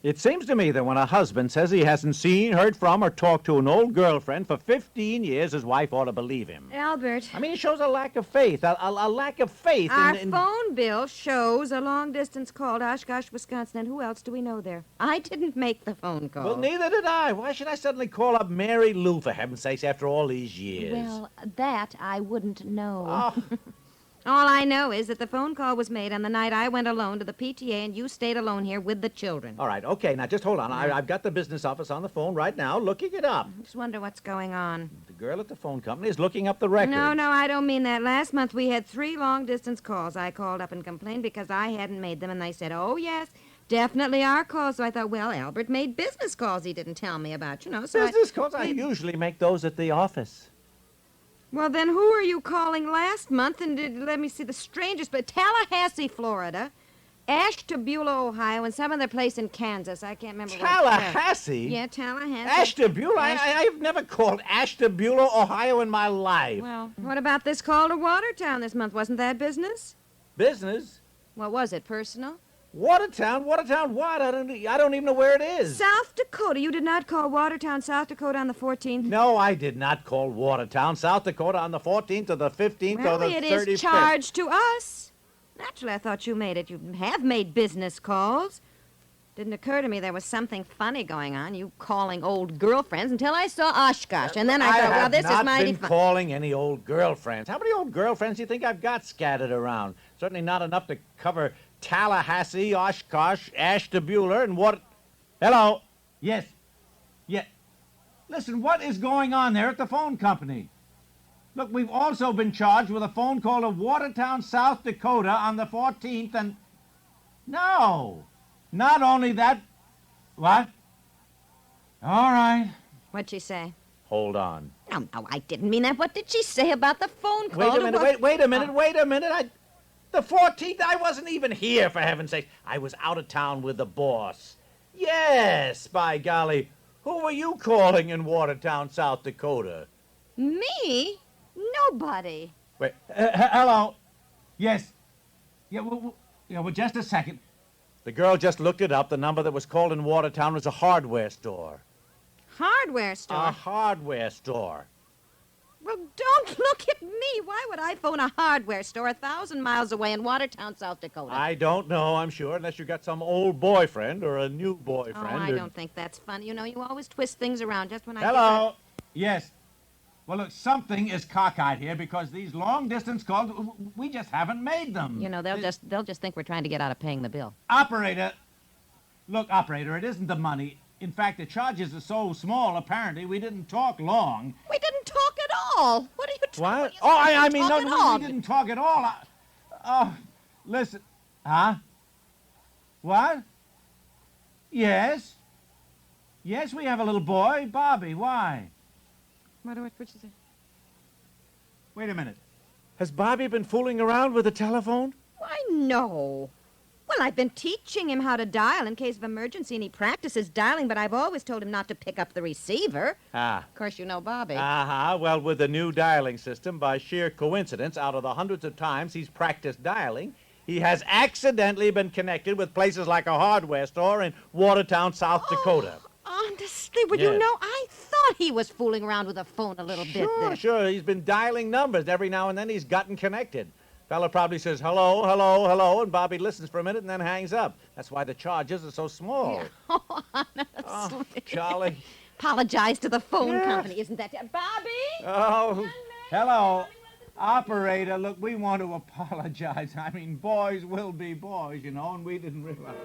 It seems to me that when a husband says he hasn't seen, heard from, or talked to an old girlfriend for 15 years, his wife ought to believe him. Albert. I mean, it shows a lack of faith. A lack of faith Our in... phone bill shows a long-distance call to Oshkosh, Wisconsin. And who else do we know there? I didn't make the phone call. Well, neither did I. Why should I suddenly call up Mary Lou, for heaven's sakes, after all these years? Well, that I wouldn't know. Oh. All I know is that the phone call was made on the night I went alone to the PTA and you stayed alone here with the children. All right, okay, now just hold on. I've got the business office on the phone right now looking it up. I just wonder what's going on. The girl at the phone company is looking up the records. No, I don't mean that. Last month we had 3 long-distance calls. I called up and complained because I hadn't made them, and they said, oh, yes, definitely our calls. So I thought, well, Albert made business calls he didn't tell me about, So business calls? I usually make those at the office. Well, then who are you calling last month? And let me see, the strangest, but Tallahassee, Florida, Ashtabula, Ohio, and some other place in Kansas. I can't remember Tallahassee? Yeah, Tallahassee. Ashtabula? I've never called Ashtabula, Ohio in my life. Well, what about this call to Watertown this month? Wasn't that business? Business? What was it, personal? Watertown what? I don't even know where it is. South Dakota. You did not call Watertown, South Dakota on the 14th? No, I did not call Watertown, South Dakota on the 14th or the 15th or the 35th. Well, it is charged to us. Naturally, I thought you made it. You have made business calls. Didn't occur to me there was something funny going on, you calling old girlfriends, until I saw Oshkosh. And then I thought, well, this is mighty fun. I have not been calling any old girlfriends. How many old girlfriends do you think I've got scattered around? Certainly not enough to cover Tallahassee, Oshkosh, Ashtabula, and what... Hello? Yes. Yeah. Listen, what is going on there at the phone company? Look, we've also been charged with a phone call to Watertown, South Dakota on the 14th, and... No. Not only that... What? All right. What'd she say? Hold on. No, I didn't mean that. What did she say about the phone call? Wait a minute. The 14th, I wasn't even here, for heaven's sake. I was out of town with the boss. Yes, by golly. Who were you calling in Watertown, South Dakota? Me? Nobody. Wait, hello? Yes. Yeah, well, just a second. The girl just looked it up. The number that was called in Watertown was a hardware store. Hardware store? A hardware store. Well, don't look at me. Why would I phone a hardware store 1,000 miles away in Watertown, South Dakota? I don't know, I'm sure, unless you got some old boyfriend or a new boyfriend. Oh, I don't think that's funny. You always twist things around just when I... Hello? Yes. Well, look, something is cockeyed here because these long-distance calls, we just haven't made them. They'll just think we're trying to get out of paying the bill. Operator. Look, operator, it isn't the money. In fact, the charges are so small, apparently, we didn't talk long. We didn't talk at all. What are you trying What? to... Oh, I mean, no, we didn't talk at all. Listen. Huh? What? Yes. Yes, we have a little boy, Bobby. Why? What'd you say? Wait a minute. Has Bobby been fooling around with the telephone? Why, no. Well, I've been teaching him how to dial in case of emergency, and he practices dialing, but I've always told him not to pick up the receiver. Ah. Of course, you know Bobby. Well, with the new dialing system, by sheer coincidence, out of the hundreds of times he's practiced dialing, he has accidentally been connected with places like a hardware store in Watertown, South Dakota. Honestly, well, Yes. I thought he was fooling around with a phone a little bit there. Sure. He's been dialing numbers. Every now and then he's gotten connected. Fella probably says, hello, hello, hello, and Bobby listens for a minute and then hangs up. That's why the charges are so small. Yeah. Oh, honestly. Oh, Charlie. Apologize to the phone company, isn't that... Bobby? Oh, hello. Operator, look, we want to apologize. I mean, boys will be boys, and we didn't realize...